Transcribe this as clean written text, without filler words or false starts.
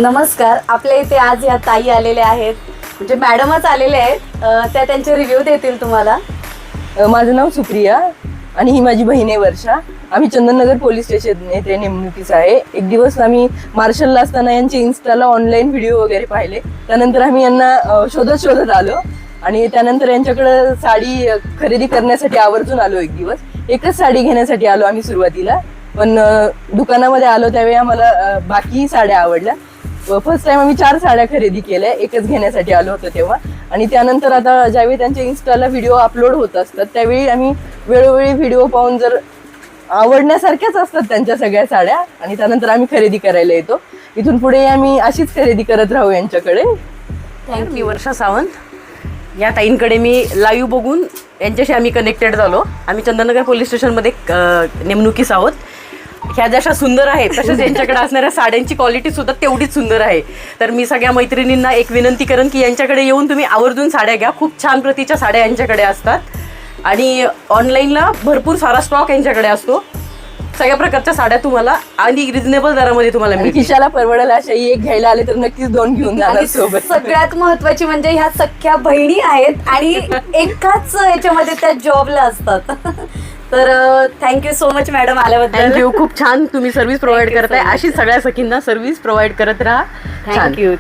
नमस्कार. आपल्या इथे आज या ताई आलेल्या आहेत, म्हणजे मॅडमच आलेले आहेत. त्या त्यांचे रिव्ह्यू देतील तुम्हाला. माझं नाव सुप्रिया आणि ही माझी बहीण आहे वर्षा. आम्ही चंदननगर पोलीस स्टेशन येथे नेमणुकीच आहे. एक दिवस आम्ही मार्शलला असताना यांचे इन्स्टाला ऑनलाईन व्हिडिओ वगैरे पाहिले. त्यानंतर आम्ही यांना शोधत आलो आणि त्यानंतर यांच्याकडे साडी खरेदी करण्यासाठी आवर्जून आलो. एक दिवस एकच साडी घेण्यासाठी आलो आम्ही सुरुवातीला, पण दुकानामध्ये आलो त्यावेळी आम्हाला बाकी साड्या आवडल्या. फर्स्ट टाइम आम्ही 4 साड्या खरेदी केल्या, एकच घेण्यासाठी आलो होतो तेव्हा. आणि त्यानंतर आता ज्यावेळी त्यांच्या इन्स्टाला व्हिडिओ अपलोड होत असतात त्यावेळी आम्ही वेळोवेळी व्हिडिओ पाहून जर आवडण्यासारख्याच असतात त्यांच्या सगळ्या साड्या आणि त्यानंतर आम्ही खरेदी करायला येतो. इथून पुढे आम्ही अशीच खरेदी करत राहू यांच्याकडे. मी वर्षा सावंत. या ताईंकडे मी लाईव्ह बघून यांच्याशी आम्ही कनेक्टेड झालो. आम्ही चंदननगर पोलीस स्टेशनमध्ये नेमणुकीस आहोत. ह्या जशा सुंदर आहेत तशाच यांच्याकडे असणाऱ्या साड्यांची क्वालिटी सुद्धा तेवढीच सुंदर आहे. तर मी सगळ्या मैत्रिणींना एक विनंती करेन की यांच्याकडे येऊन तुम्ही आवर्जून साड्या घ्या. खूप छान प्रतीच्या साड्या यांच्याकडे असतात आणि ऑनलाईनला भरपूर सारा स्टॉक यांच्याकडे असतो. सगळ्या प्रकारच्या साड्या तुम्हाला आणि रिजनेबल दरामध्ये तुम्हाला मिळतील. खिशाला परवडेल अशा एक घ्यायला आले तर नक्कीच 2 घेऊन जाणार आणि सोबत. सगळ्यात महत्वाची म्हणजे ह्या सख्या बहिणी आहेत आणि एकाच याच्यामध्ये त्या जॉबला असतात. तर थँक्यू सो मच मॅडम आल्याबद्दल. थँक्यू. खूप छान तुम्ही सर्व्हिस प्रोव्हाइड करताय. अशी सगळ्या सखींना सर्व्हिस प्रोव्हाइड करत राहा. थँक्यू.